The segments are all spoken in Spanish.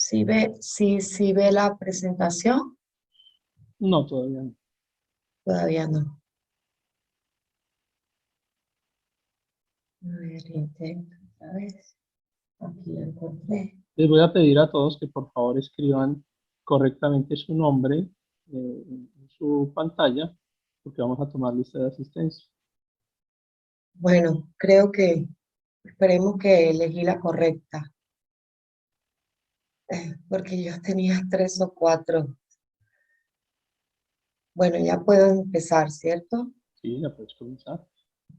Sí ve la presentación? No, todavía no. Todavía no. A ver, intento otra vez. Aquí la encontré. Les voy a pedir a todos que por favor escriban correctamente su nombre en su pantalla, porque vamos a tomar lista de asistencia. Bueno, creo que esperemos que elegí la correcta. Porque yo tenía 3 o 4. Bueno, ya puedo empezar, ¿cierto? Sí, ya puedes comenzar.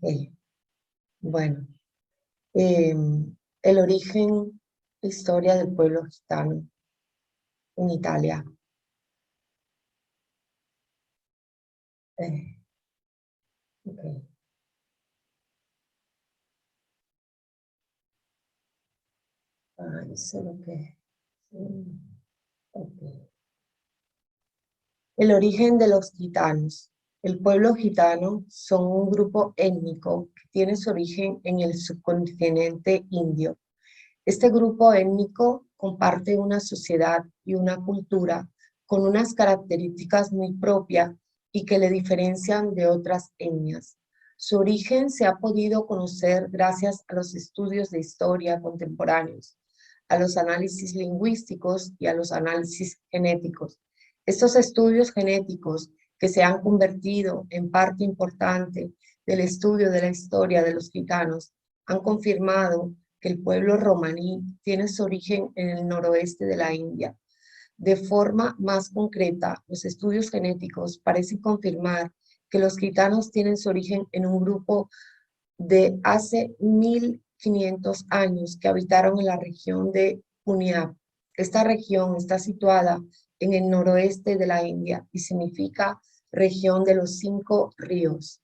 Ok. Bueno, el origen, historia del pueblo gitano en Italia. Eh, ok. Eso es lo que... ok. El origen de los gitanos. El pueblo gitano son un grupo étnico que tiene su origen en el subcontinente indio. Este grupo étnico comparte una sociedad y una cultura con unas características muy propias y que le diferencian de otras etnias. Su origen se ha podido conocer gracias a los estudios de historia contemporáneos, a los análisis lingüísticos y a los análisis genéticos. Estos estudios genéticos, que se han convertido en parte importante del estudio de la historia de los gitanos, han confirmado que el pueblo romaní tiene su origen en el noroeste de la India. De forma más concreta, los estudios genéticos parecen confirmar que los gitanos tienen su origen en un grupo de hace 1500 años que habitaron en la región de Punjab. Esta región está situada en el noroeste de la India y significa región de los 5 ríos.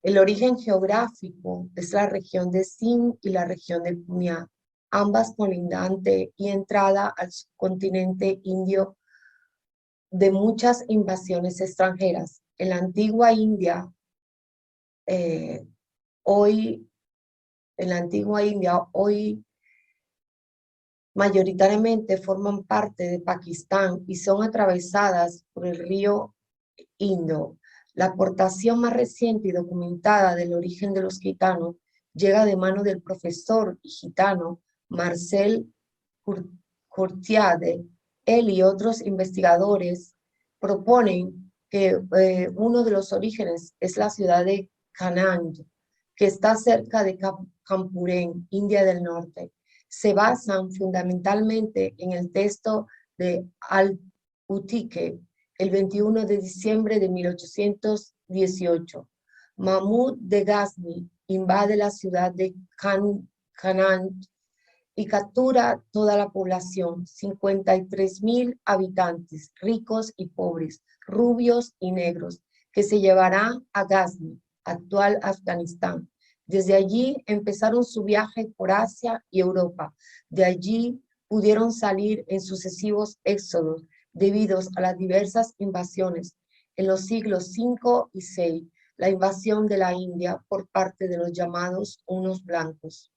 El origen geográfico es la región de Sindh y la región de Punjab, ambas colindante y entrada al subcontinente indio de muchas invasiones extranjeras. En la antigua India, hoy mayoritariamente forman parte de Pakistán y son atravesadas por el río Indo. La aportación más reciente y documentada del origen de los gitanos llega de mano del profesor gitano Marcel Courtiade. Él y otros investigadores proponen que uno de los orígenes es la ciudad de Kanand, que está cerca de Kanpurén, India del Norte. Se basan fundamentalmente en el texto de Al-Utique, el 21 de diciembre de 1818. Mahmud de Ghazni invade la ciudad de Kanand y captura toda la población, 53,000 habitantes, ricos y pobres, rubios y negros, que se llevarán a Ghazni, actual Afganistán. Desde allí empezaron su viaje por Asia y Europa. De allí pudieron salir en sucesivos éxodos debido a las diversas invasiones en los siglos V y VI, la invasión de la India por parte de los llamados hunos blancos.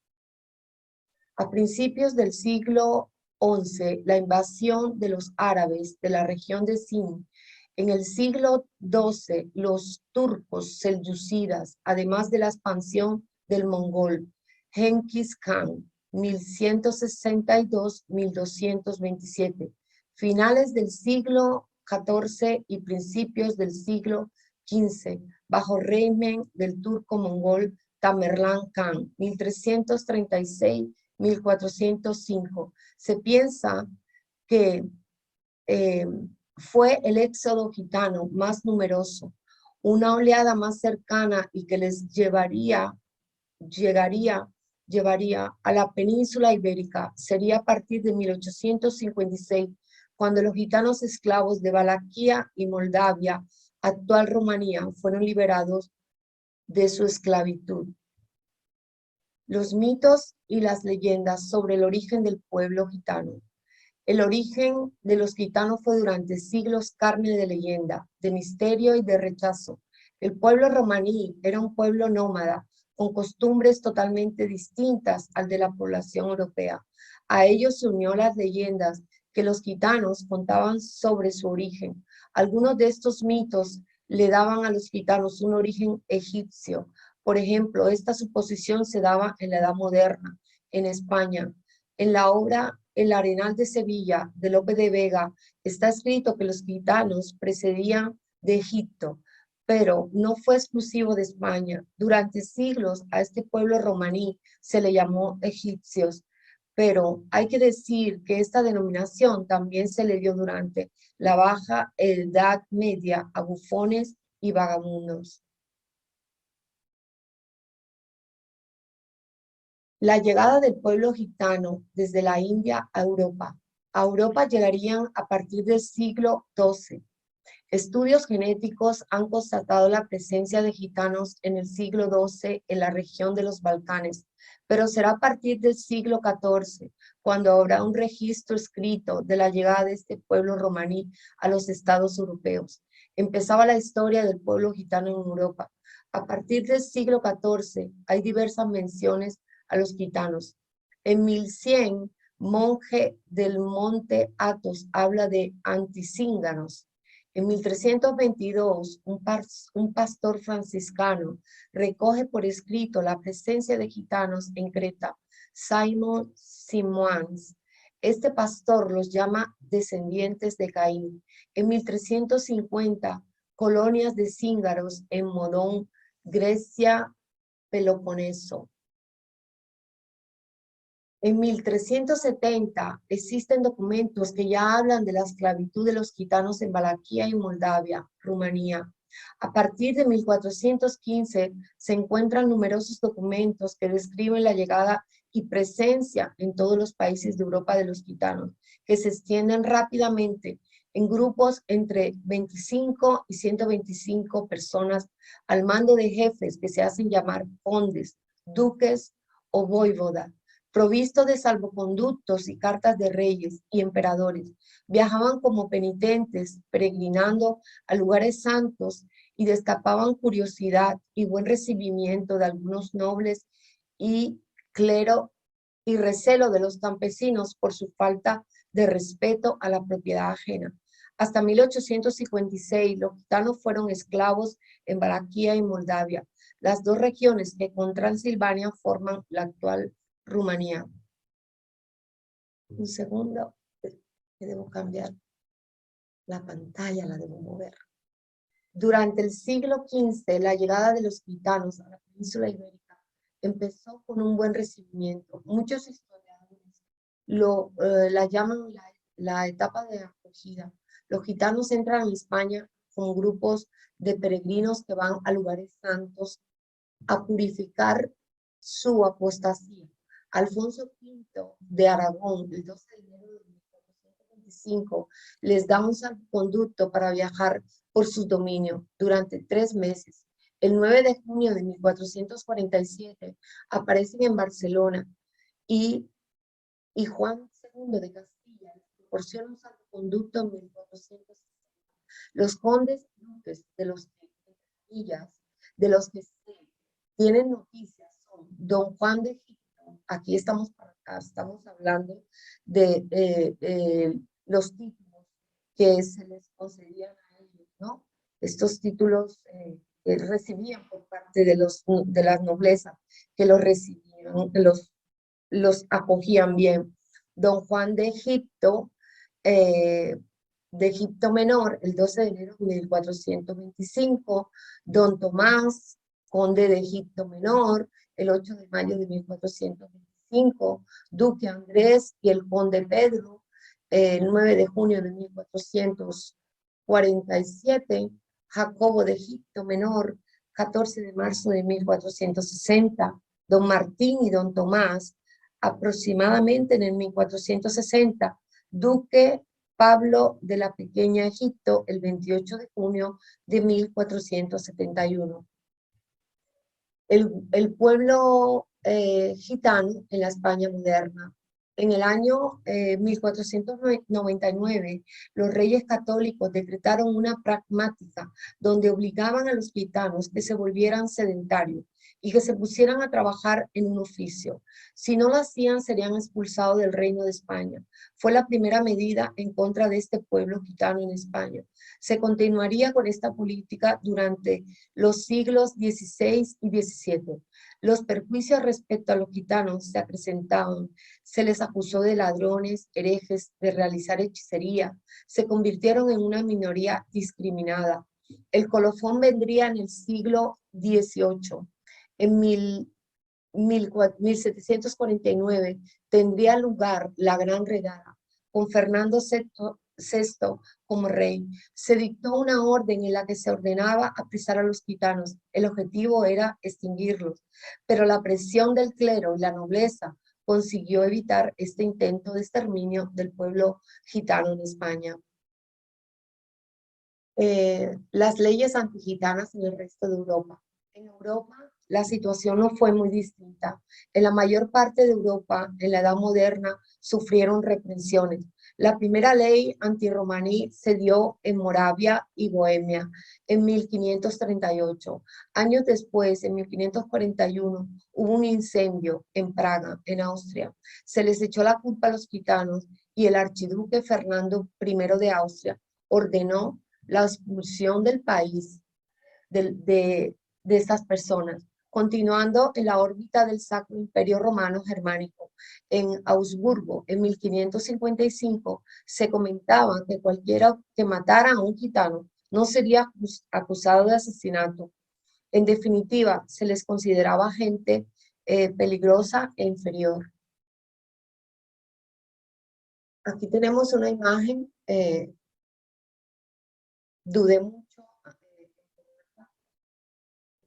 A principios del siglo XI, la invasión de los árabes de la región de Sindh. En el siglo XII, los turcos selyúcidas, además de la expansión del mongol Genghis Khan, 1162-1227. Finales del siglo XIV y principios del siglo XV, bajo régimen del turco mongol Tamerlán Khan, 1336-1405. Se piensa que fue el éxodo gitano más numeroso, una oleada más cercana y que les llevaría a la península ibérica. Sería a partir de 1856, cuando los gitanos esclavos de Valaquia y Moldavia, actual Rumanía, fueron liberados de su esclavitud. Los mitos y las leyendas sobre el origen del pueblo gitano. El origen de los gitanos fue durante siglos carne de leyenda, de misterio y de rechazo. El pueblo romaní era un pueblo nómada, con costumbres totalmente distintas al de la población europea. A ellos se unió las leyendas que los gitanos contaban sobre su origen. Algunos de estos mitos le daban a los gitanos un origen egipcio. Por ejemplo, esta suposición se daba en la Edad Moderna, en España. En la obra El Arenal de Sevilla, de Lope de Vega, está escrito que los gitanos precedían de Egipto, pero no fue exclusivo de España. Durante siglos a este pueblo romaní se le llamó egipcios, pero hay que decir que esta denominación también se le dio durante la Baja Edad Media a bufones y vagabundos. La llegada del pueblo gitano desde la India a Europa. A Europa llegarían a partir del siglo XII. Estudios genéticos han constatado la presencia de gitanos en el siglo XII en la región de los Balcanes, pero será a partir del siglo XIV cuando habrá un registro escrito de la llegada de este pueblo romaní a los estados europeos. Empezaba la historia del pueblo gitano en Europa. A partir del siglo XIV hay diversas menciones a los gitanos. En 1100, monje del monte Athos habla de anticínganos. En 1322, un pastor franciscano recoge por escrito la presencia de gitanos en Creta, Simon Simons. Este pastor los llama descendientes de Caín. En 1350, colonias de cíngaros en Modón, Grecia, Peloponeso. En 1370 existen documentos que ya hablan de la esclavitud de los gitanos en Valaquia y Moldavia, Rumanía. A partir de 1415 se encuentran numerosos documentos que describen la llegada y presencia en todos los países de Europa de los gitanos, que se extienden rápidamente en grupos entre 25 y 125 personas al mando de jefes que se hacen llamar condes, duques o voivodas, provistos de salvoconductos y cartas de reyes y emperadores. Viajaban como penitentes, peregrinando a lugares santos y destapaban curiosidad y buen recibimiento de algunos nobles y clero y recelo de los campesinos por su falta de respeto a la propiedad ajena. Hasta 1856 los gitanos fueron esclavos en Valaquia y Moldavia, las dos regiones que con Transilvania forman la actual Rumanía. Un segundo, que debo cambiar la pantalla, la debo mover. Durante el siglo XV, la llegada de los gitanos a la península ibérica empezó con un buen recibimiento. Muchos historiadores la llaman la etapa de acogida. Los gitanos entran a España con grupos de peregrinos que van a lugares santos a purificar su apostasía. Alfonso V de Aragón, el 12 de enero de 1425, les da un salvoconducto para viajar por su dominio durante 3 meses. El 9 de junio de 1447 aparecen en Barcelona y Juan II de Castilla les proporciona un salvoconducto en 1460. Los condes duques de los que se tienen noticias son Don Juan de Egipto. Aquí estamos hablando de los títulos que se les concedían a ellos, ¿no? Estos títulos que recibían por parte de las noblezas, que los recibían, los acogían bien. Don Juan de Egipto Menor, el 12 de enero de 1425, Don Tomás, conde de Egipto Menor, el 8 de mayo de 1425, Duque Andrés y el conde Pedro, el 9 de junio de 1447, Jacobo de Egipto Menor, 14 de marzo de 1460, Don Martín y Don Tomás, aproximadamente en el 1460, Duque Pablo de la Pequeña Egipto, el 28 de junio de 1471. El pueblo gitano en la España moderna. En el año 1499, los reyes católicos decretaron una pragmática donde obligaban a los gitanos que se volvieran sedentarios y que se pusieran a trabajar en un oficio. Si no lo hacían, serían expulsados del Reino de España. Fue la primera medida en contra de este pueblo gitano en España. Se continuaría con esta política durante los siglos XVI y XVII. Los perjuicios respecto a los gitanos se acrecentaban. Se les acusó de ladrones, herejes, de realizar hechicería. Se convirtieron en una minoría discriminada. El colofón vendría en el siglo XVIII. En 1749 tendría lugar la Gran Redada, con Fernando VI como rey. Se dictó una orden en la que se ordenaba apresar a los gitanos. El objetivo era extinguirlos, pero la presión del clero y la nobleza consiguió evitar este intento de exterminio del pueblo gitano en España. Las leyes antigitanas en el resto de Europa. En Europa, la situación no fue muy distinta. En la mayor parte de Europa, en la Edad Moderna, sufrieron represiones. La primera ley antirromaní se dio en Moravia y Bohemia en 1538. Años después, en 1541, hubo un incendio en Praga, en Austria. Se les echó la culpa a los gitanos y el archiduque Fernando I de Austria ordenó la expulsión del país de estas personas, continuando en la órbita del Sacro Imperio Romano Germánico. En Augsburgo, en 1555, se comentaba que cualquiera que matara a un gitano no sería acusado de asesinato. En definitiva, se les consideraba gente peligrosa e inferior. Aquí tenemos una imagen, dudé mucho,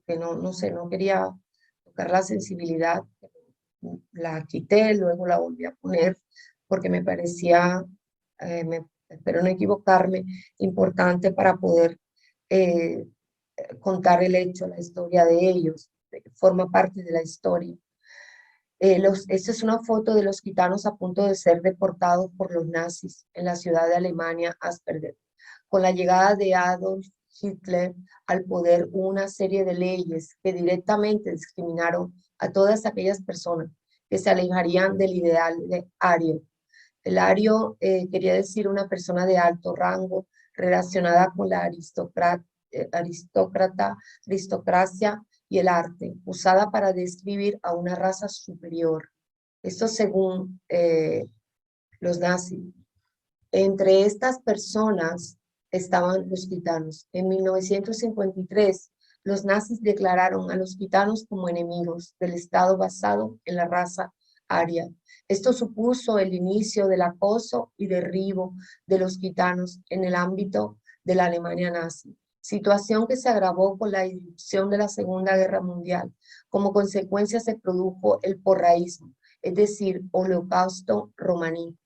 que no sé, no quería tocar la sensibilidad, la quité, luego la volví a poner porque me parecía, espero no equivocarme, importante para poder contar el hecho, la historia de ellos, forma parte de la historia. Esta es una foto de los gitanos a punto de ser deportados por los nazis en la ciudad de Alemania, Asperger. Con la llegada de Adolf Hitler al poder, hubo una serie de leyes que directamente discriminaron a todas aquellas personas que se alejarían del ideal de ario. El ario quería decir una persona de alto rango relacionada con la aristocracia y el arte, usada para describir a una raza superior. Esto según los nazis. Entre estas personas estaban los gitanos. En 1953, los nazis declararon a los gitanos como enemigos del Estado basado en la raza aria. Esto supuso el inicio del acoso y derribo de los gitanos en el ámbito de la Alemania nazi, situación que se agravó con la irrupción de la Segunda Guerra Mundial. Como consecuencia se produjo el porraísmo, es decir, holocausto romaní.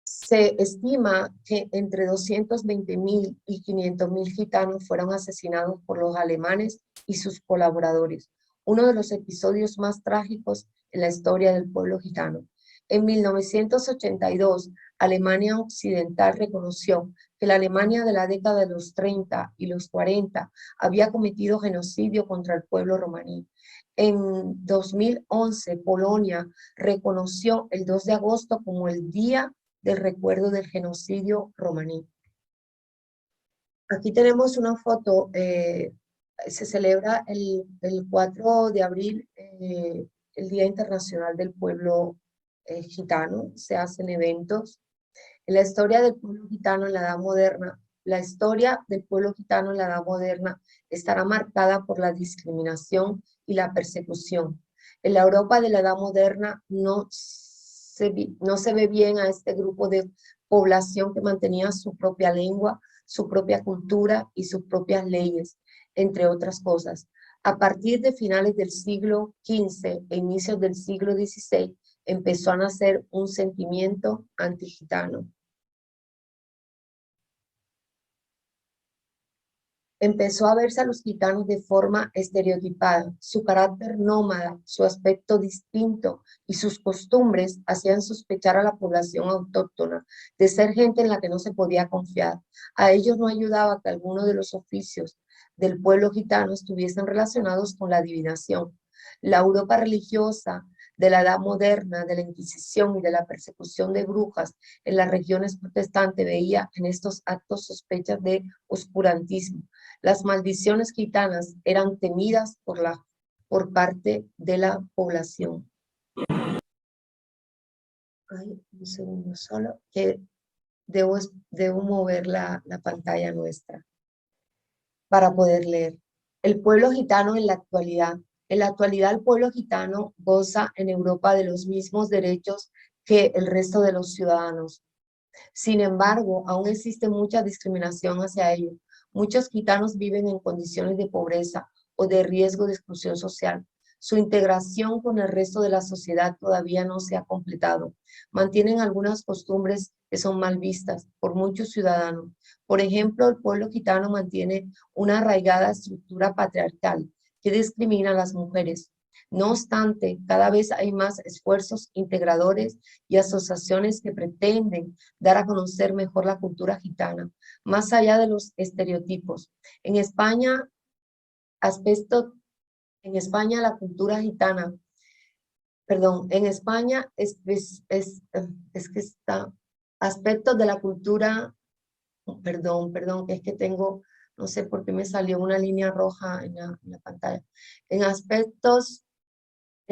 Se estima que entre 220.000 y 500.000 gitanos fueron asesinados por los alemanes y sus colaboradores, uno de los episodios más trágicos en la historia del pueblo gitano. En 1982, Alemania Occidental reconoció que la Alemania de la década de los 30 y los 40 había cometido genocidio contra el pueblo romaní. En 2011, Polonia reconoció el 2 de agosto como el Día del Recuerdo del Genocidio romaní. Aquí tenemos una foto, se celebra el 4 de abril, el Día Internacional del Pueblo Gitano, se hacen eventos. En la historia del pueblo gitano en la Edad Moderna, la historia del pueblo gitano en la Edad Moderna estará marcada por la discriminación y la persecución. En la Europa de la Edad Moderna no se ve bien a este grupo de población que mantenía su propia lengua, su propia cultura y sus propias leyes, entre otras cosas. A partir de finales del siglo XV e inicios del siglo XVI, empezó a nacer un sentimiento antigitano. Empezó a verse a los gitanos de forma estereotipada. Su carácter nómada, su aspecto distinto y sus costumbres hacían sospechar a la población autóctona de ser gente en la que no se podía confiar. A ellos no ayudaba que algunos de los oficios del pueblo gitano estuviesen relacionados con la adivinación. La Europa religiosa de la Edad Moderna, de la Inquisición y de la persecución de brujas en las regiones protestantes veía en estos actos sospechas de oscurantismo. Las maldiciones gitanas eran temidas por parte de la población. Ay, un segundo solo, que debo mover la pantalla nuestra para poder leer. El pueblo gitano en la actualidad. En la actualidad el pueblo gitano goza en Europa de los mismos derechos que el resto de los ciudadanos. Sin embargo, aún existe mucha discriminación hacia ellos. Muchos gitanos viven en condiciones de pobreza o de riesgo de exclusión social. Su integración con el resto de la sociedad todavía no se ha completado. Mantienen algunas costumbres que son mal vistas por muchos ciudadanos. Por ejemplo, el pueblo gitano mantiene una arraigada estructura patriarcal que discrimina a las mujeres. No obstante, cada vez hay más esfuerzos integradores y asociaciones que pretenden dar a conocer mejor la cultura gitana, más allá de los estereotipos. En España, la cultura gitana, en España es que está, aspectos de la cultura, es que tengo, no sé por qué me salió una línea roja en la pantalla. En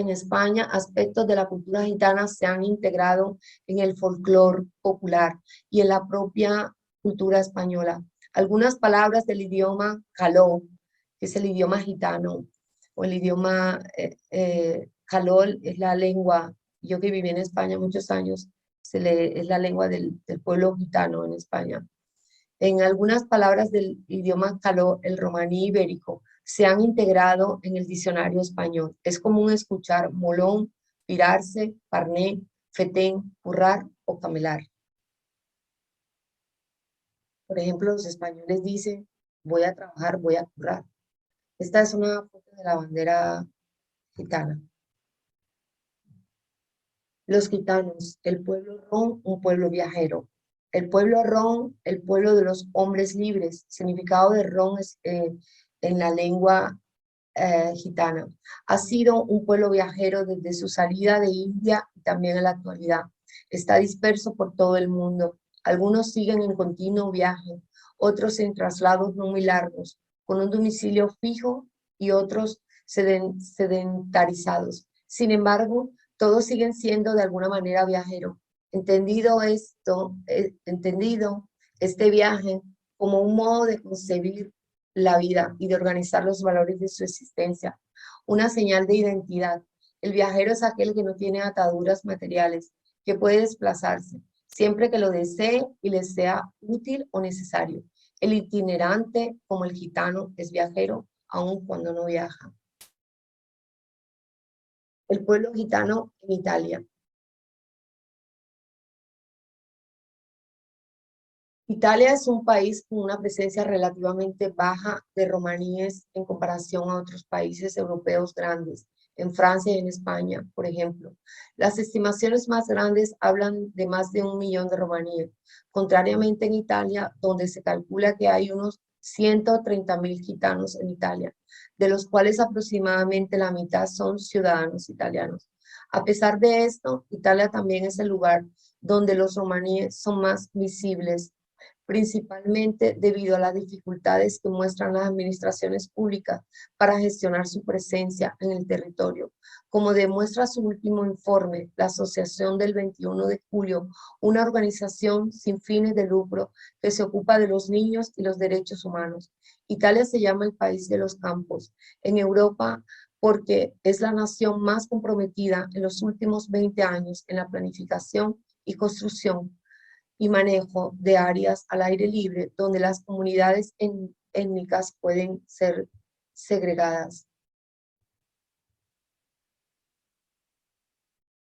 España, aspectos de la cultura gitana se han integrado en el folclore popular y en la propia cultura española. Algunas palabras del idioma caló, que es el idioma gitano, o el idioma caló es la lengua, yo que viví en España muchos años, es la lengua del pueblo gitano en España. En algunas palabras del idioma caló, el romaní ibérico, se han integrado en el diccionario español. Es común escuchar molón, pirarse, parné, fetén, currar o camelar. Por ejemplo, los españoles dicen, voy a trabajar, voy a currar. Esta es una foto de la bandera gitana. Los gitanos, el pueblo ron, un pueblo viajero. El pueblo ron, el pueblo de los hombres libres. Significado de ron es, en la lengua gitana. Ha sido un pueblo viajero desde su salida de India y también en la actualidad. Está disperso por todo el mundo. Algunos siguen en continuo viaje, otros en traslados no muy largos, con un domicilio fijo y otros sedentarizados. Sin embargo, todos siguen siendo de alguna manera viajeros. Entendido este viaje como un modo de concebir la vida y de organizar los valores de su existencia. Una señal de identidad. El viajero es aquel que no tiene ataduras materiales, que puede desplazarse siempre que lo desee y le sea útil o necesario. El itinerante, como el gitano, es viajero aun cuando no viaja. El pueblo gitano en Italia. Italia es un país con una presencia relativamente baja de romaníes en comparación a otros países europeos grandes, en Francia y en España, por ejemplo. Las estimaciones más grandes hablan de más de 1 millón de romaníes, contrariamente en Italia, donde se calcula que hay unos 130.000 gitanos en Italia, de los cuales aproximadamente la mitad son ciudadanos italianos. A pesar de esto, Italia también es el lugar donde los romaníes son más visibles, principalmente debido a las dificultades que muestran las administraciones públicas para gestionar su presencia en el territorio. Como demuestra su último informe, la Asociación del 21 de Julio, una organización sin fines de lucro que se ocupa de los niños y los derechos humanos. Italia se llama el país de los campos en Europa porque es la nación más comprometida en los últimos 20 años en la planificación y construcción y manejo de áreas al aire libre donde las comunidades étnicas pueden ser segregadas.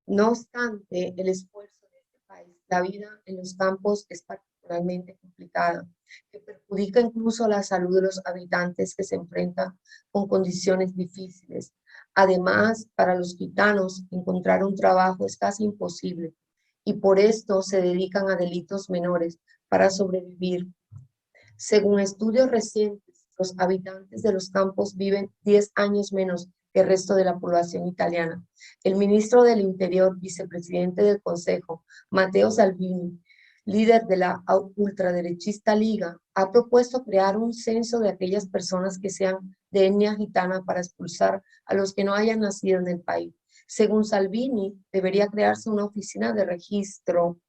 No obstante el esfuerzo de este país, la vida en los campos es particularmente complicada, que perjudica incluso la salud de los habitantes que se enfrentan con condiciones difíciles. Además, para los gitanos, encontrar un trabajo es casi imposible y por esto se dedican a delitos menores para sobrevivir. Según estudios recientes, los habitantes de los campos viven 10 años menos que el resto de la población italiana. El ministro del Interior, vicepresidente del Consejo, Matteo Salvini, líder de la ultraderechista Liga, ha propuesto crear un censo de aquellas personas que sean de etnia gitana para expulsar a los que no hayan nacido en el país. Según Salvini, debería crearse una oficina de registro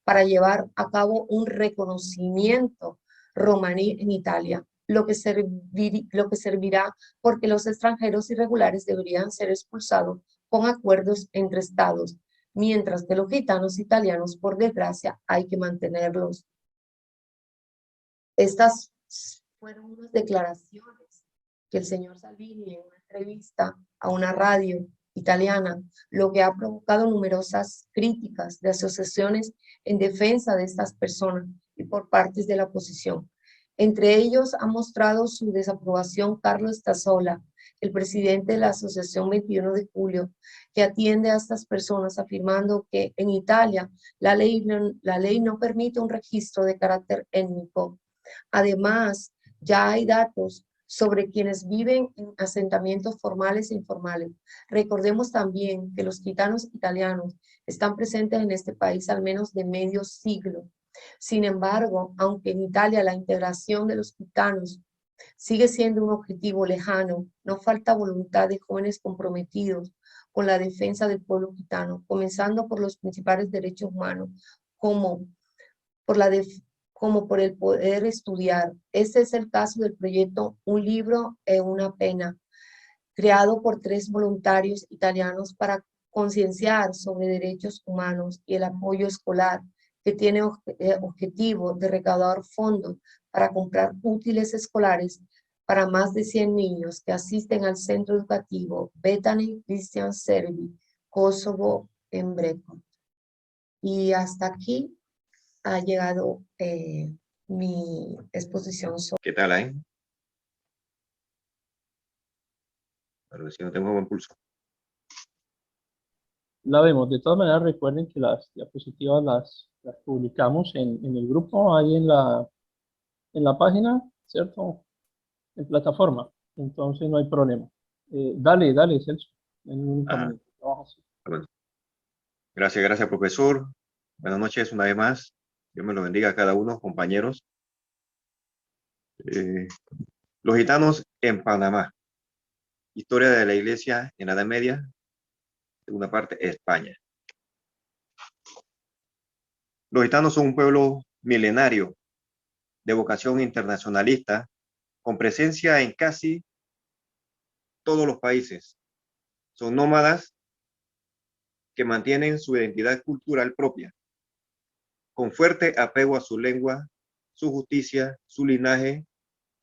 para llevar a cabo un reconocimiento romaní en Italia, lo que servirá porque los extranjeros irregulares deberían ser expulsados con acuerdos entre estados, mientras que los gitanos italianos, por desgracia, hay que mantenerlos. Estas fueron unas declaraciones que el señor Salvini en una entrevista a una radio italiana, lo que ha provocado numerosas críticas de asociaciones en defensa de estas personas y por partes de la oposición. Entre ellos ha mostrado su desaprobación Carlos Tassola, el presidente de la Asociación 21 de Julio, que atiende a estas personas, afirmando que en Italia la ley no permite un registro de carácter étnico. Además, ya hay datos sobre quienes viven en asentamientos formales e informales. Recordemos también que los gitanos italianos están presentes en este país al menos de medio siglo. Sin embargo, aunque en Italia la integración de los gitanos sigue siendo un objetivo lejano, no falta voluntad de jóvenes comprometidos con la defensa del pueblo gitano, comenzando por los principales derechos humanos, como por el poder estudiar. Este es el caso del proyecto Un libro es una pena, creado por 3 voluntarios italianos para concienciar sobre derechos humanos y el apoyo escolar, que tiene objetivo de recaudar fondos para comprar útiles escolares para más de 100 niños que asisten al centro educativo Bethany Christian Service, Kosovo, en Brecon. Y hasta aquí ha llegado mi exposición. ¿Qué tal, ahí? Pero si no tengo buen pulso. La vemos. De todas maneras, recuerden que las diapositivas las publicamos en el grupo, ahí en la página, ¿cierto? En plataforma. Entonces no hay problema. Dale, Celso. No hay ningún inconveniente. Bueno. Gracias, profesor. Buenas noches una vez más. Dios me lo bendiga a cada uno, compañeros. Los gitanos en Panamá. Historia de la iglesia en la Edad Media. Segunda parte, España. Los gitanos son un pueblo milenario de vocación internacionalista, con presencia en casi todos los países. Son nómadas que mantienen su identidad cultural propia, con fuerte apego a su lengua, su justicia, su linaje,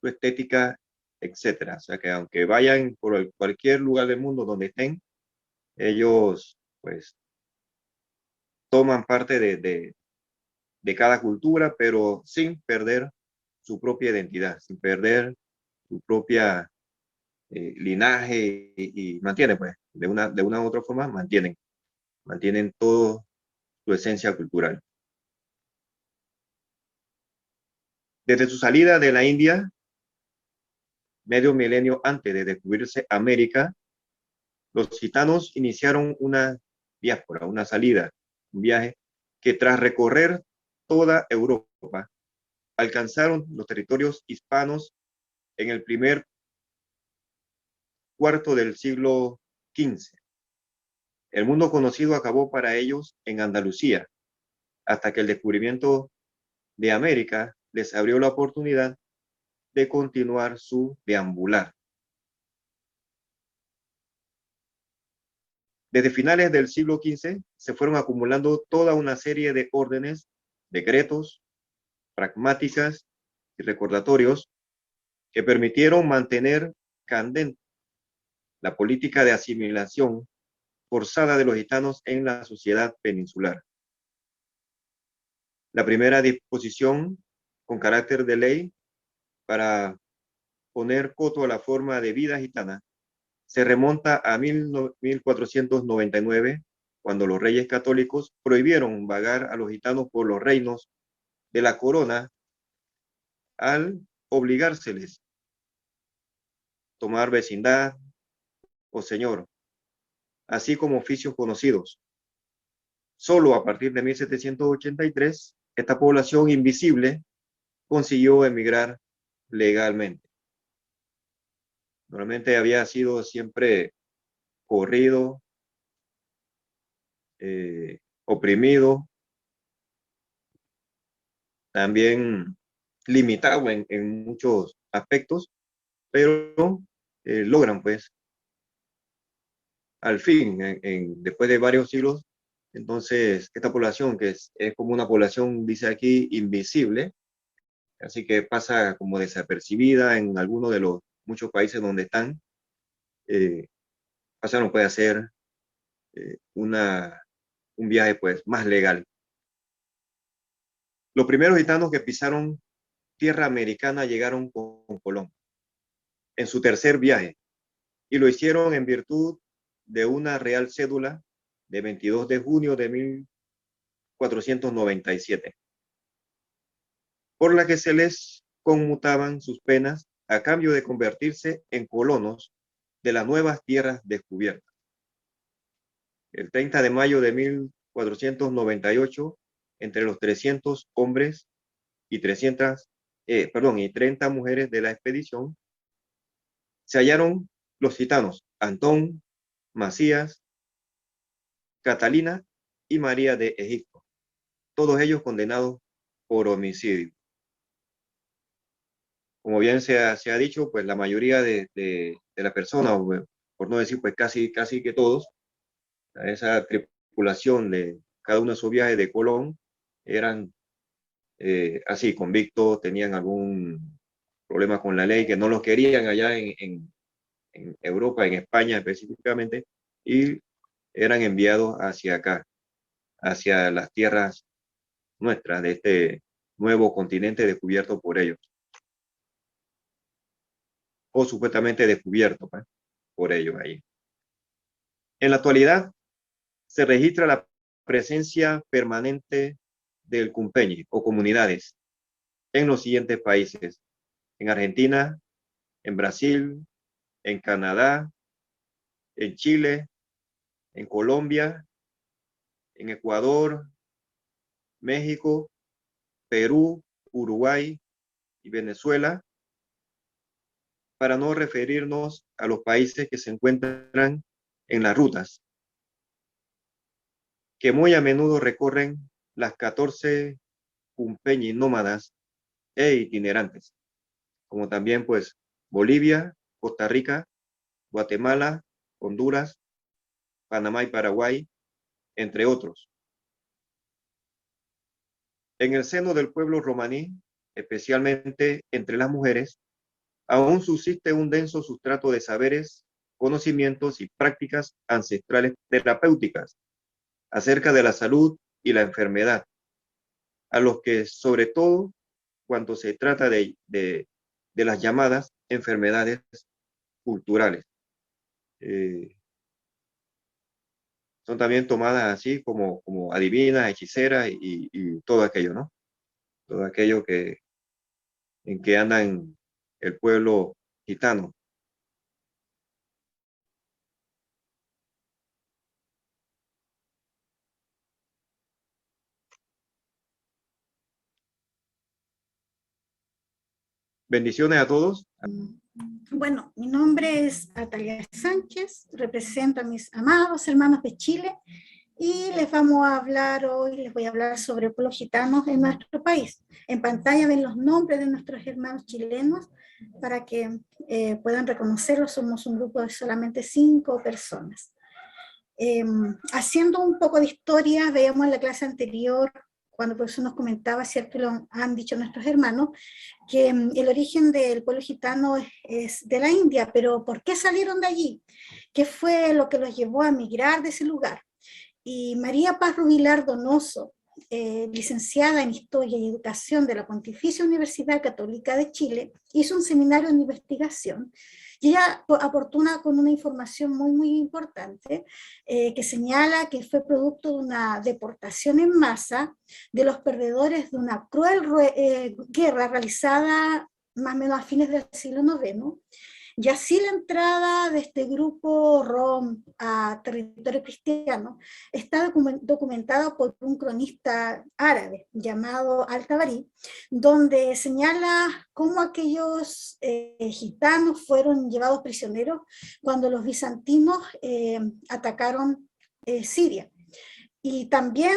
su estética, etcétera. O sea que aunque vayan por cualquier lugar del mundo donde estén, ellos pues toman parte de cada cultura, pero sin perder su propia identidad, sin perder su propia linaje y mantienen pues de una u otra forma, mantienen todo su esencia cultural. Desde su salida de la India, medio milenio antes de descubrirse América, los gitanos iniciaron una diáspora, una salida, un viaje que tras recorrer toda Europa, alcanzaron los territorios hispanos en el primer cuarto del siglo XV. El mundo conocido acabó para ellos en Andalucía, hasta que el descubrimiento de América les abrió la oportunidad de continuar su deambular. Desde finales del siglo XV se fueron acumulando toda una serie de órdenes, decretos, pragmáticas y recordatorios que permitieron mantener candente la política de asimilación forzada de los gitanos en la sociedad peninsular. La primera disposición con carácter de ley para poner coto a la forma de vida gitana se remonta a 1499, cuando los reyes católicos prohibieron vagar a los gitanos por los reinos de la corona al obligárseles tomar vecindad o señor, así como oficios conocidos. Solo a partir de 1783, esta población invisible consiguió emigrar legalmente. Normalmente había sido siempre corrido, oprimido, también limitado en muchos aspectos, pero logran pues al fin, después de varios siglos, entonces esta población que es como una población, dice aquí, invisible, así que pasa como desapercibida en algunos de los muchos países donde están, pasaron puede hacer un viaje pues más legal. Los primeros gitanos que pisaron tierra americana llegaron con Colón en su tercer viaje y lo hicieron en virtud de una real cédula de 22 de junio de 1497, por la que se les conmutaban sus penas a cambio de convertirse en colonos de las nuevas tierras descubiertas. El 30 de mayo de 1498, entre los 300 hombres y 30 mujeres de la expedición, se hallaron los gitanos Antón, Macías, Catalina y María de Egipto, todos ellos condenados por homicidio. Como bien se ha dicho, pues la mayoría de las personas, por no decir pues casi que todos, esa tripulación de cada uno de sus viajes de Colón eran así convictos, tenían algún problema con la ley, que no los querían allá en Europa, en España específicamente, y eran enviados hacia acá, hacia las tierras nuestras, de este nuevo continente descubierto por ellos, o supuestamente descubierto pues, por ellos ahí. En la actualidad se registra la presencia permanente del cumpeñe o comunidades en los siguientes países: en Argentina, en Brasil, en Canadá, en Chile, en Colombia, en Ecuador, México, Perú, Uruguay y Venezuela, para no referirnos a los países que se encuentran en las rutas, que muy a menudo recorren las 14 cumpeñi nómadas e itinerantes, como también pues Bolivia, Costa Rica, Guatemala, Honduras, Panamá y Paraguay, entre otros. En el seno del pueblo romaní, especialmente entre las mujeres, aún subsiste un denso sustrato de saberes, conocimientos y prácticas ancestrales terapéuticas acerca de la salud y la enfermedad, a los que sobre todo cuando se trata de las llamadas enfermedades culturales. Son también tomadas así como adivinas, hechiceras y todo aquello, ¿no? Todo aquello en que andan el pueblo gitano. Bendiciones a todos. Bueno, mi nombre es Atalia Sánchez, represento a mis amados hermanos de Chile y les vamos a hablar hoy, les voy a hablar sobre pueblos gitanos en nuestro país. En pantalla ven los nombres de nuestros hermanos chilenos para que puedan reconocerlos. Somos un grupo de solamente 5 personas. Haciendo un poco de historia, veíamos en la clase anterior, cuando el profesor nos comentaba, cierto, lo han dicho nuestros hermanos, que el origen del pueblo gitano es de la India, pero ¿por qué salieron de allí? ¿Qué fue lo que los llevó a migrar de ese lugar? Y María Paz Rubilar Donoso, licenciada en Historia y Educación de la Pontificia Universidad Católica de Chile, hizo un seminario de investigación y ella aportó con una información muy importante que señala que fue producto de una deportación en masa de los perdedores de una cruel guerra realizada más o menos a fines del siglo IX Y así la entrada de este grupo rom a territorio cristiano está documentada por un cronista árabe llamado Al-Tabari, donde señala cómo aquellos gitanos fueron llevados prisioneros cuando los bizantinos atacaron Siria. Y también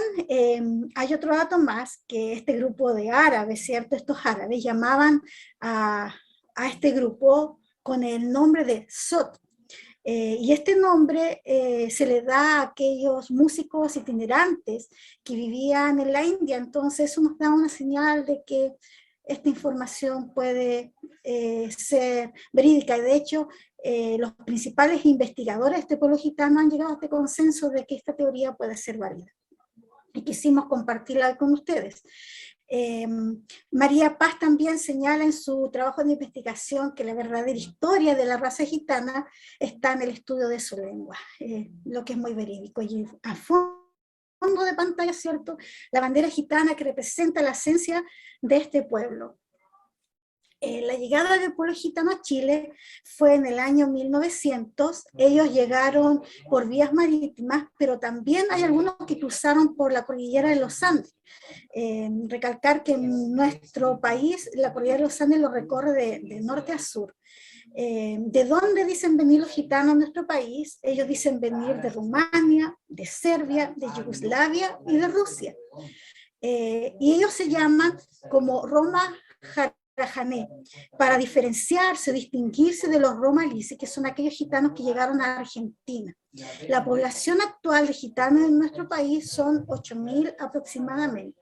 hay otro dato más, que este grupo de árabes, ¿cierto? Estos árabes llamaban a este grupo con el nombre de Sot. Y este nombre se le da a aquellos músicos itinerantes que vivían en la India. Entonces eso nos da una señal de que esta información puede ser verídica. Y de hecho, los principales investigadores de este pueblo gitano han llegado a este consenso de que esta teoría puede ser válida. Y quisimos compartirla con ustedes. María Paz también señala en su trabajo de investigación que la verdadera historia de la raza gitana está en el estudio de su lengua, lo que es muy verídico. Y a fondo de pantalla, ¿cierto?, la bandera gitana que representa la esencia de este pueblo. La llegada del pueblo gitano a Chile fue en el año 1900. Ellos llegaron por vías marítimas, pero también hay algunos que cruzaron por la cordillera de los Andes. Recalcar que en nuestro país la cordillera de los Andes lo recorre de norte a sur. ¿De dónde dicen venir los gitanos a nuestro país? Ellos dicen venir de Rumania, de Serbia, de Yugoslavia y de Rusia. Y ellos se llaman como Roma Jané, para diferenciarse, distinguirse de los romalíes, que son aquellos gitanos que llegaron a Argentina. La población actual de gitanos en nuestro país son 8.000 aproximadamente.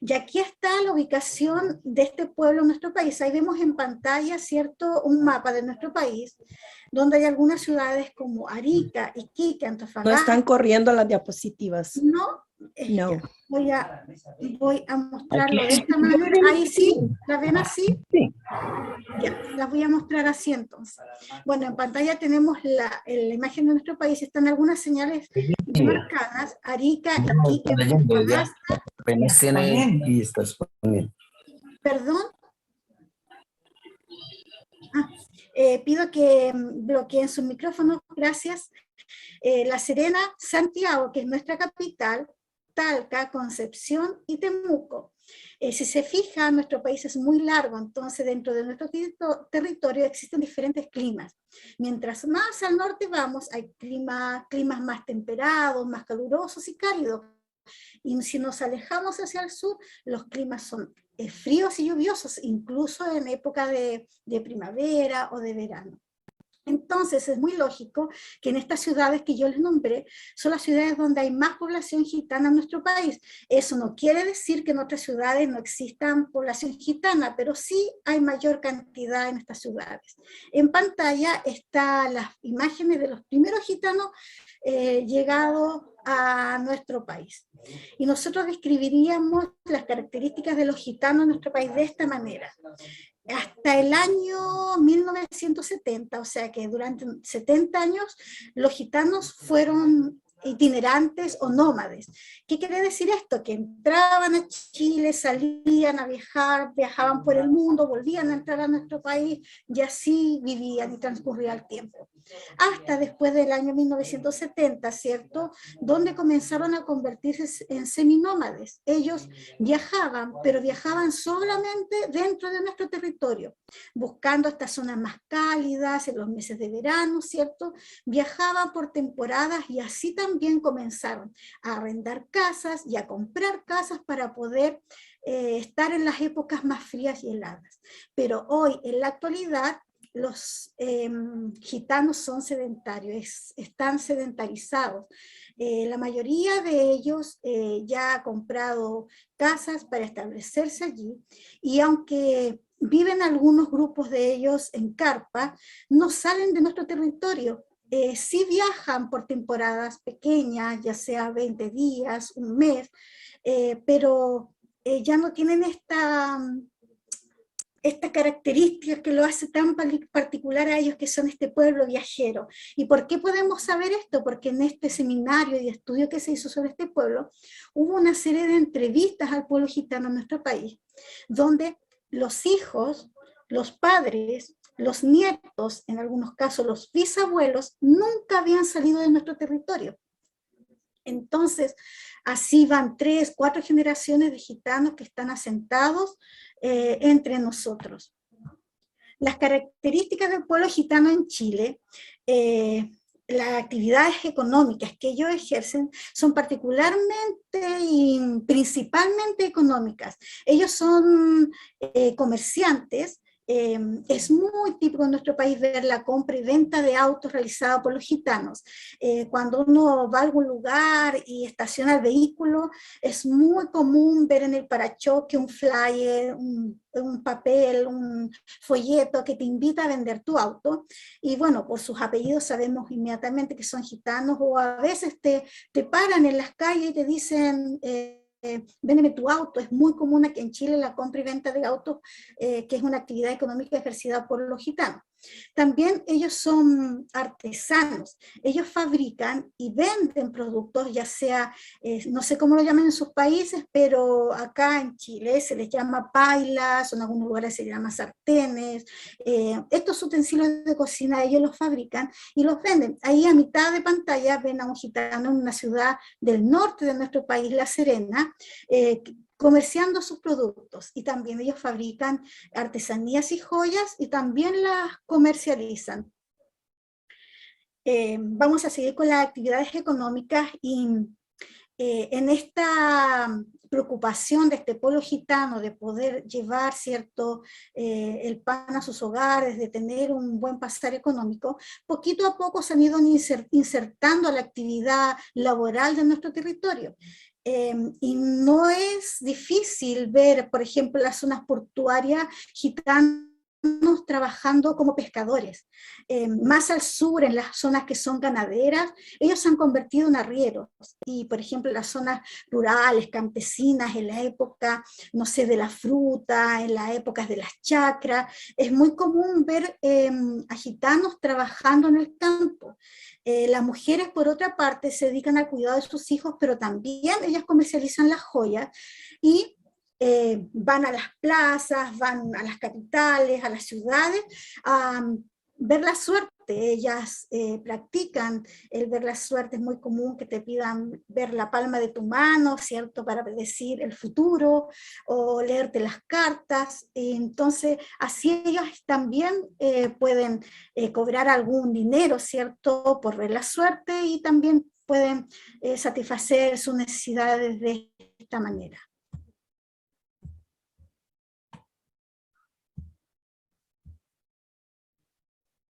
Y aquí está la ubicación de este pueblo en nuestro país. Ahí vemos en pantalla, ¿cierto?, un mapa de nuestro país, donde hay algunas ciudades como Arica, Iquique, Antofagasta. No están corriendo las diapositivas. No, No. Voy a mostrarlo de esta manera. Ahí sí, ¿la ven así? Sí. Ya, las voy a mostrar así entonces. Bueno, en pantalla tenemos la imagen de nuestro país. Están algunas señales marcadas. Arica, Iquique, Antofagasta. Y estás poniendo. Perdón. Pido que bloqueen sus micrófonos. Gracias. La Serena, Santiago, que es nuestra capital, Talca, Concepción y Temuco. Si se fija, nuestro país es muy largo, entonces dentro de nuestro territorio existen diferentes climas. Mientras más al norte vamos, hay climas más temperados, más calurosos y cálidos. Y si nos alejamos hacia el sur, los climas son fríos y lluviosos, incluso en época de primavera o de verano. Entonces es muy lógico que en estas ciudades que yo les nombré son las ciudades donde hay más población gitana en nuestro país. Eso no quiere decir que en otras ciudades no existan población gitana, pero sí hay mayor cantidad en estas ciudades. En pantalla están las imágenes de los primeros gitanos llegados a nuestro país. Y nosotros describiríamos las características de los gitanos en nuestro país de esta manera. Hasta el año 1970, o sea que durante 70 años, los gitanos fueron itinerantes o nómades. ¿Qué quiere decir esto? Que entraban a Chile, salían a viajar, viajaban por el mundo, volvían a entrar a nuestro país y así vivían y transcurría el tiempo. Hasta después del año 1970, ¿cierto? Donde comenzaron a convertirse en seminómades. Ellos viajaban, pero viajaban solamente dentro de nuestro territorio, buscando estas zonas más cálidas, en los meses de verano, ¿cierto? Viajaban por temporadas y así también comenzaron a arrendar casas y a comprar casas para poder estar en las épocas más frías y heladas. Pero hoy, en la actualidad, los gitanos son sedentarios, están sedentarizados. La mayoría de ellos ya ha comprado casas para establecerse allí, y aunque viven algunos grupos de ellos en carpa, no salen de nuestro territorio. Sí viajan por temporadas pequeñas, ya sea 20 días, un mes, pero ya no tienen esta característica que lo hace tan particular a ellos, que son este pueblo viajero. ¿Y por qué podemos saber esto? Porque en este seminario y estudio que se hizo sobre este pueblo, hubo una serie de entrevistas al pueblo gitano en nuestro país, donde los hijos, los padres los nietos, en algunos casos los bisabuelos, nunca habían salido de nuestro territorio. Entonces, así van 3, 4 generaciones de gitanos que están asentados entre nosotros. Las características del pueblo gitano en Chile, las actividades económicas que ellos ejercen son particularmente y principalmente económicas. Ellos son comerciantes. Es muy típico en nuestro país ver la compra y venta de autos realizada por los gitanos. Cuando uno va a algún lugar y estaciona el vehículo, es muy común ver en el parachoque un flyer, un papel, un folleto que te invita a vender tu auto. Y bueno, por sus apellidos sabemos inmediatamente que son gitanos, o a veces te paran en las calles y te dicen... véndeme tu auto. Es muy común aquí en Chile la compra y venta de autos, que es una actividad económica ejercida por los gitanos. También ellos son artesanos, ellos fabrican y venden productos, ya sea, no sé cómo lo llaman en sus países, pero acá en Chile se les llama pailas, o en algunos lugares se llama sartenes. Estos utensilios de cocina ellos los fabrican y los venden. Ahí a mitad de pantalla ven a un gitano en una ciudad del norte de nuestro país, La Serena, comerciando sus productos, y también ellos fabrican artesanías y joyas y también las comercializan. Vamos a seguir con las actividades económicas y en esta preocupación de este pueblo gitano de poder llevar el pan a sus hogares, de tener un buen pasar económico, poquito a poco se han ido insertando a la actividad laboral de nuestro territorio. Y no es difícil ver, por ejemplo, las zonas portuarias gitanas trabajando como pescadores. Más al sur, en las zonas que son ganaderas, ellos se han convertido en arrieros. Y, por ejemplo, en las zonas rurales, campesinas, en la época, no sé, de la fruta, en las épocas de las chacras, es muy común ver a gitanos trabajando en el campo. Las mujeres, por otra parte, se dedican al cuidado de sus hijos, pero también ellas comercializan las joyas y van a las plazas, van a las capitales, a las ciudades, a ver la suerte. Ellas practican el ver la suerte. Es muy común que te pidan ver la palma de tu mano, ¿cierto?, para predecir el futuro, o leerte las cartas. Entonces, así ellos también pueden cobrar algún dinero, ¿cierto?, por ver la suerte, y también pueden satisfacer sus necesidades de esta manera.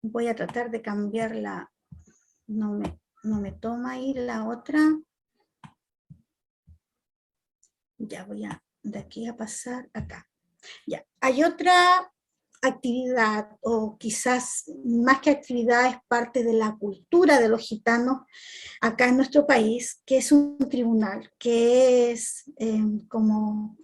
Voy a tratar de cambiarla, no me toma ahí la otra. Ya voy de aquí a pasar acá. Ya, hay otra actividad, o quizás más que actividad, es parte de la cultura de los gitanos acá en nuestro país, que es un tribunal, que es como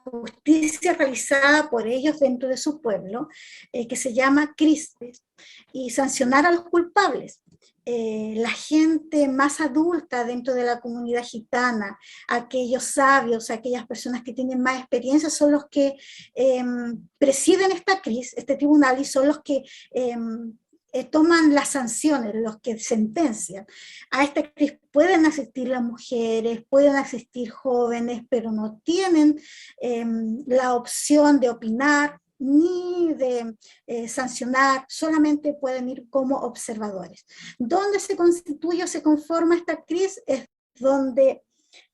justicia realizada por ellos dentro de su pueblo, que se llama Cristes, y sancionar a los culpables. La gente más adulta dentro de la comunidad gitana, aquellos sabios, aquellas personas que tienen más experiencia, son los que presiden este tribunal, y son los que toman las sanciones, los que sentencian. A esta crisis pueden asistir las mujeres, pueden asistir jóvenes, pero no tienen la opción de opinar ni de sancionar, solamente pueden ir como observadores. ¿Dónde se constituye o se conforma esta crisis? Es donde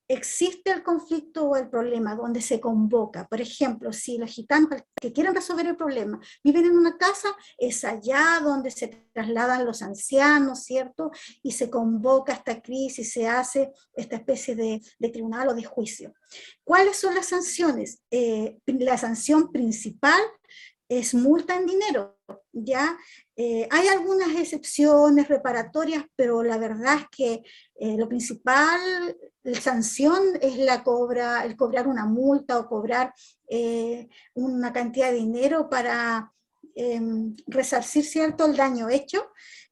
existe el conflicto o el problema, donde se convoca. Por ejemplo, si los gitanos que quieren resolver el problema viven en una casa, es allá donde se trasladan los ancianos, ¿cierto? Y se convoca esta crisis, se hace esta especie de tribunal o de juicio. ¿Cuáles son las sanciones? La sanción principal es multa en dinero, ¿ya? Hay algunas excepciones reparatorias, pero la verdad es que lo principal, la sanción, es el cobrar una multa, o cobrar una cantidad de dinero para resarcir, ¿cierto?, el daño hecho.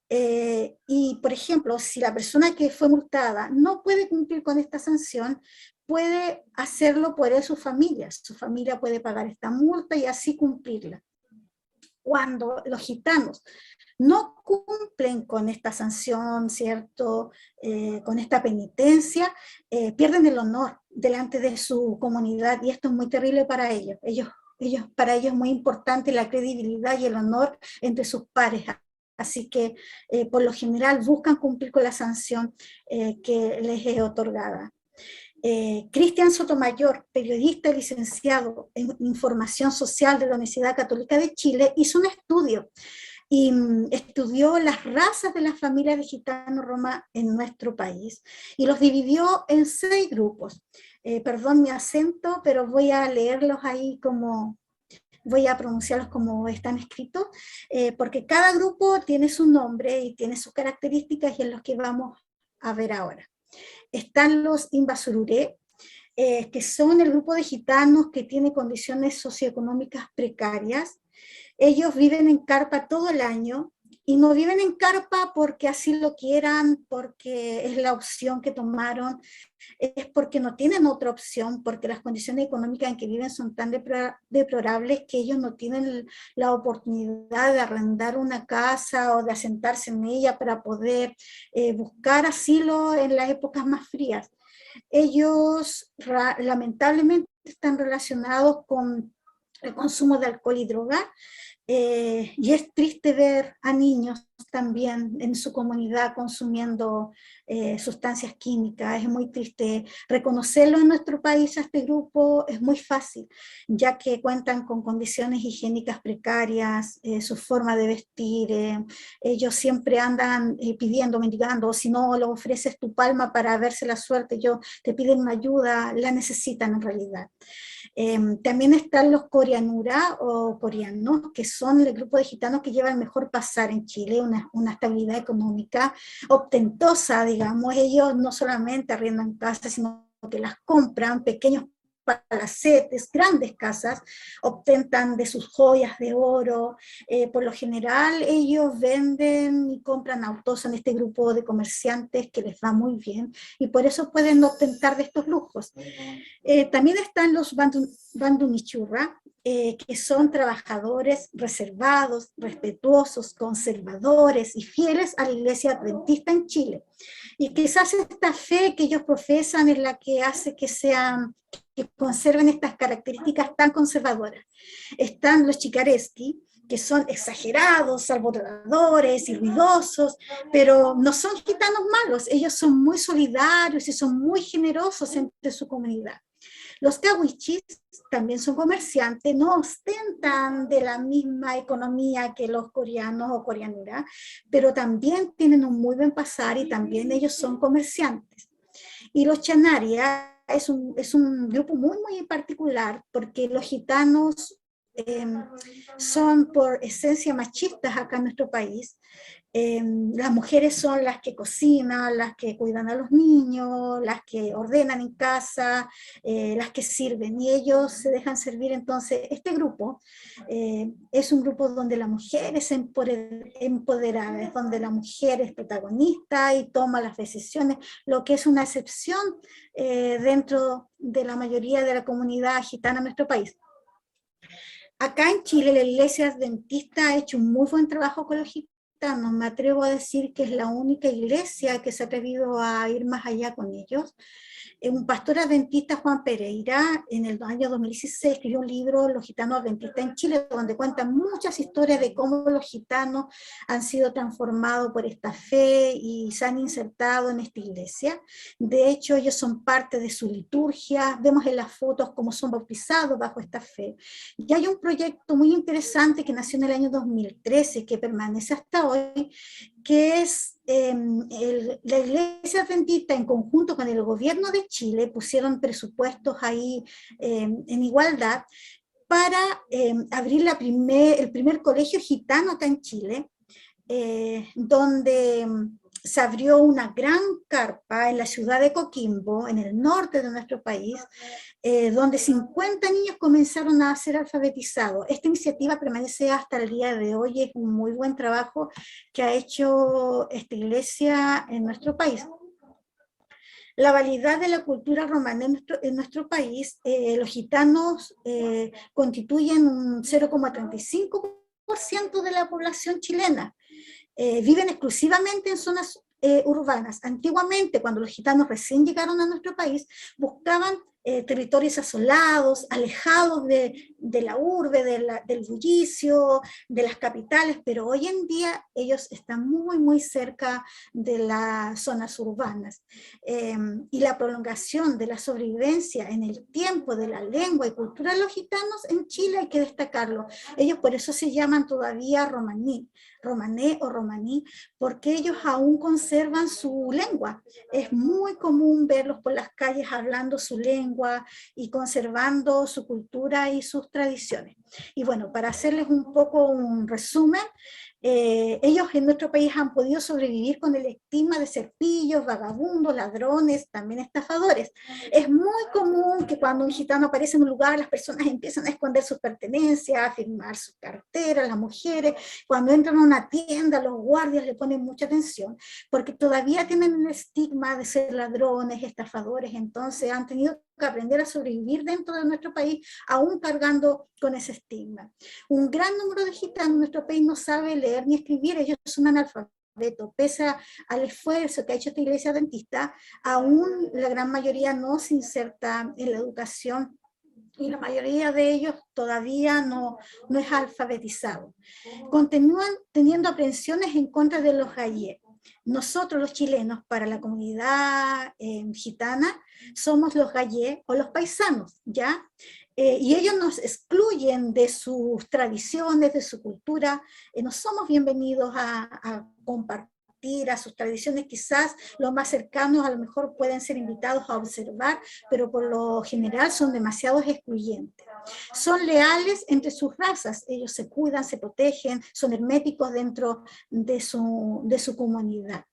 Y, por ejemplo, si la persona que fue multada no puede cumplir con esta sanción, puede hacerlo por él su familia puede pagar esta multa y así cumplirla. Cuando los gitanos no cumplen con esta sanción, ¿cierto? Con esta penitencia, pierden el honor delante de su comunidad, y esto es muy terrible para ellos. Para ellos es muy importante la credibilidad y el honor entre sus pares. Así que, por lo general, buscan cumplir con la sanción que les es otorgada. Cristian Sotomayor, periodista y licenciado en Información Social de la Universidad Católica de Chile, hizo un estudio y estudió las razas de las familias de gitanos roma en nuestro país y los dividió en 6 grupos. Perdón mi acento, pero voy a leerlos ahí voy a pronunciarlos como están escritos, porque cada grupo tiene su nombre y tiene sus características y es los que vamos a ver ahora. Están los Invasururé, que son el grupo de gitanos que tiene condiciones socioeconómicas precarias. Ellos viven en carpa todo el año, y no viven en carpa porque así lo quieran, porque es la opción que tomaron, es porque no tienen otra opción, porque las condiciones económicas en que viven son tan deplorables que ellos no tienen la oportunidad de arrendar una casa o de asentarse en ella para poder buscar asilo en las épocas más frías. Ellos lamentablemente están relacionados con el consumo de alcohol y droga, y es triste ver a niños también en su comunidad consumiendo sustancias químicas. Es muy triste reconocerlo en nuestro país. A este grupo es muy fácil, ya que cuentan con condiciones higiénicas precarias, su forma de vestir, ellos siempre andan pidiendo, mendigando, o si no lo ofreces tu palma para verse la suerte, te piden una ayuda, la necesitan en realidad. También están los Corianura o coreanos, que son el grupo de gitanos que lleva el mejor pasar en Chile, una estabilidad económica ostentosa, digamos. Ellos no solamente arriendan casas, sino que las compran, pequeños palacetes, grandes casas, ostentan de sus joyas de oro. Por lo general ellos venden y compran autos en este grupo de comerciantes que les va muy bien, y por eso pueden ostentar de estos lujos. También están los Bandunichurra, que son trabajadores reservados, respetuosos, conservadores y fieles a la Iglesia Adventista en Chile. Y quizás esta fe que ellos profesan es la que hace que conserven estas características tan conservadoras. Están los Chicareski, que son exagerados, alborotadores y ruidosos, pero no son gitanos malos. Ellos son muy solidarios y son muy generosos entre su comunidad. Los cahuichis también son comerciantes, no ostentan de la misma economía que los coreanos o coreanuras, pero también tienen un muy buen pasar y también ellos son comerciantes. Y los chanaria es un grupo muy, muy particular, porque los gitanos son por esencia machistas acá en nuestro país. Las mujeres son las que cocinan, las que cuidan a los niños, las que ordenan en casa, las que sirven, y ellos se dejan servir. Entonces este grupo es un grupo donde la mujer es empoderada, es donde la mujer es protagonista y toma las decisiones, lo que es una excepción dentro de la mayoría de la comunidad gitana en nuestro país. Acá en Chile la Iglesia Adventista ha hecho un muy buen trabajo con los gitanos. Me atrevo a decir que es la única iglesia que se ha atrevido a ir más allá con ellos. Un pastor adventista, Juan Pereira, en el año 2016 escribió un libro, Los Gitanos Adventistas en Chile, donde cuenta muchas historias de cómo los gitanos han sido transformados por esta fe y se han insertado en esta iglesia. De hecho, ellos son parte de su liturgia, vemos en las fotos cómo son bautizados bajo esta fe. Y hay un proyecto muy interesante que nació en el año 2013, que permanece hasta hoy, que es la Iglesia Adventista en conjunto con el gobierno de Chile pusieron presupuestos ahí en igualdad para abrir el primer colegio gitano acá en Chile, donde se abrió una gran carpa en la ciudad de Coquimbo, en el norte de nuestro país, donde 50 niños comenzaron a ser alfabetizados. Esta iniciativa permanece hasta el día de hoy, es un muy buen trabajo que ha hecho esta iglesia en nuestro país. la validad de la cultura romaní en nuestro país. Los gitanos constituyen un 0,35% de la población chilena. Viven exclusivamente en zonas urbanas. Antiguamente, cuando los gitanos recién llegaron a nuestro país, buscaban territorios asolados, alejados de la urbe, del bullicio, de las capitales, pero hoy en día ellos están muy, muy cerca de las zonas urbanas. Y la prolongación de la sobrevivencia en el tiempo de la lengua y cultura de los gitanos en Chile hay que destacarlo. Ellos por eso se llaman todavía romaní o romaní, porque ellos aún conservan su lengua. Es muy común verlos por las calles hablando su lengua y conservando su cultura y sus tradiciones. Y bueno, para hacerles un poco un resumen, ellos en nuestro país han podido sobrevivir con el estigma de ser pillos, vagabundos, ladrones, también estafadores. Es muy común que cuando un gitano aparece en un lugar, las personas empiezan a esconder sus pertenencias, a firmar sus carteras, las mujeres. Cuando entran a una tienda, los guardias le ponen mucha atención, porque todavía tienen el estigma de ser ladrones, estafadores, entonces han tenido que aprender a sobrevivir dentro de nuestro país, aún cargando con ese estigma. Un gran número de gitanos en nuestro país no sabe leer ni escribir, ellos son analfabetos, pese al esfuerzo que ha hecho esta iglesia adventista, aún la gran mayoría no se inserta en la educación y la mayoría de ellos todavía no es alfabetizado. Continúan teniendo aprehensiones en contra de los gallés. Nosotros los chilenos, para la comunidad gitana, somos los gallés o los paisanos, ¿ya? Y ellos nos excluyen de sus tradiciones, de su cultura, no somos bienvenidos a compartir a sus tradiciones. Quizás los más cercanos a lo mejor pueden ser invitados a observar, pero por lo general son demasiado excluyentes. Son leales entre sus razas, ellos se cuidan, se protegen, son herméticos dentro de su comunidad.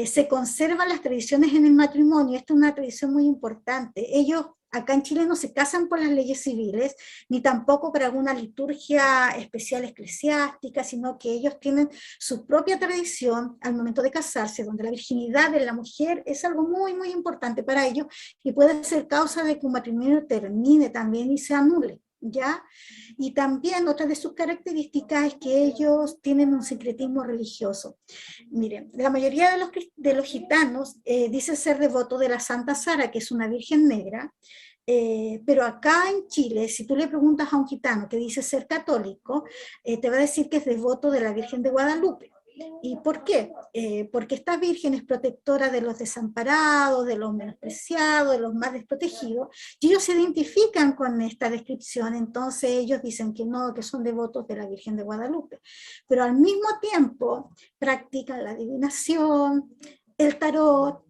Se conservan las tradiciones en el matrimonio, esta es una tradición muy importante. Ellos acá en Chile no se casan por las leyes civiles, ni tampoco por alguna liturgia especial eclesiástica, sino que ellos tienen su propia tradición al momento de casarse, donde la virginidad de la mujer es algo muy, muy importante para ellos, y puede ser causa de que un matrimonio termine también y se anule, ¿ya? Y también otra de sus características es que ellos tienen un sincretismo religioso. Miren, la mayoría de los gitanos dicen ser devotos de la Santa Sara, que es una virgen negra, pero acá en Chile, si tú le preguntas a un gitano que dice ser católico, te va a decir que es devoto de la Virgen de Guadalupe. ¿Y por qué? Porque esta virgen es protectora de los desamparados, de los menospreciados, de los más desprotegidos, y ellos se identifican con esta descripción, entonces ellos dicen que no, que son devotos de la Virgen de Guadalupe, pero al mismo tiempo practican la adivinación, el tarot,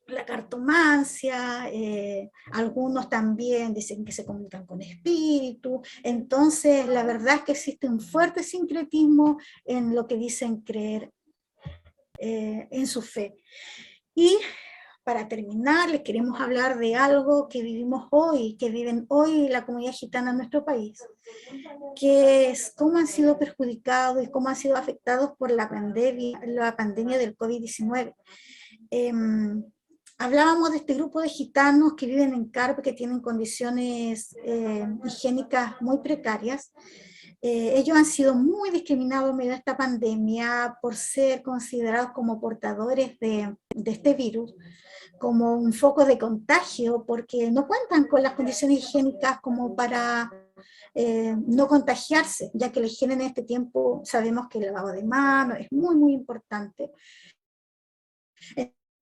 la cartomancia, algunos también dicen que se comunican con espíritus. Entonces la verdad es que existe un fuerte sincretismo en lo que dicen creer en su fe. Y para terminar, les queremos hablar de algo que vivimos hoy, que viven hoy la comunidad gitana en nuestro país, que es cómo han sido perjudicados y cómo han sido afectados por la pandemia del COVID-19. Hablábamos de este grupo de gitanos que viven en Carpe, que tienen condiciones higiénicas muy precarias. Ellos han sido muy discriminados en medio de esta pandemia por ser considerados como portadores de este virus, como un foco de contagio, porque no cuentan con las condiciones higiénicas como para no contagiarse, ya que la higiene en este tiempo sabemos que el lavado de manos es muy, muy importante.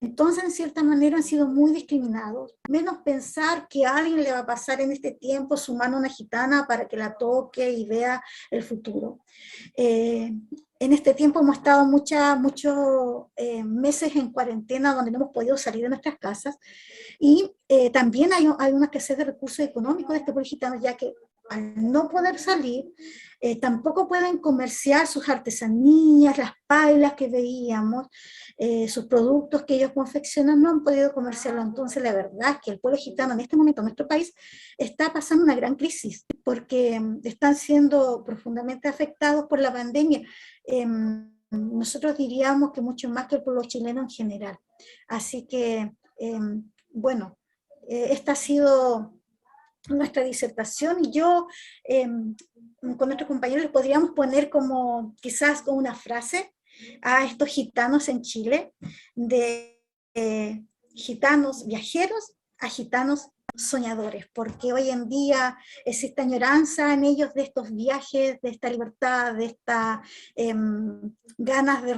Entonces, en cierta manera, han sido muy discriminados. Menos pensar que a alguien le va a pasar en este tiempo su mano a una gitana para que la toque y vea el futuro. En este tiempo hemos estado muchos meses en cuarentena donde no hemos podido salir de nuestras casas, y también hay una escasez de recursos económicos de este pueblo gitano, ya que al no poder salir, tampoco pueden comerciar sus artesanías, las pailas que veíamos, sus productos que ellos confeccionan, no han podido comerciarlo. Entonces la verdad es que el pueblo gitano en este momento en nuestro país está pasando una gran crisis, porque están siendo profundamente afectados por la pandemia. Nosotros diríamos que mucho más que el pueblo chileno en general. Así que Bueno, esta ha sido nuestra disertación, y yo con nuestros compañeros les podríamos poner como quizás con una frase a estos gitanos en Chile, de gitanos viajeros a gitanos soñadores, porque hoy en día existe añoranza en ellos de estos viajes, de esta libertad, de esta ganas de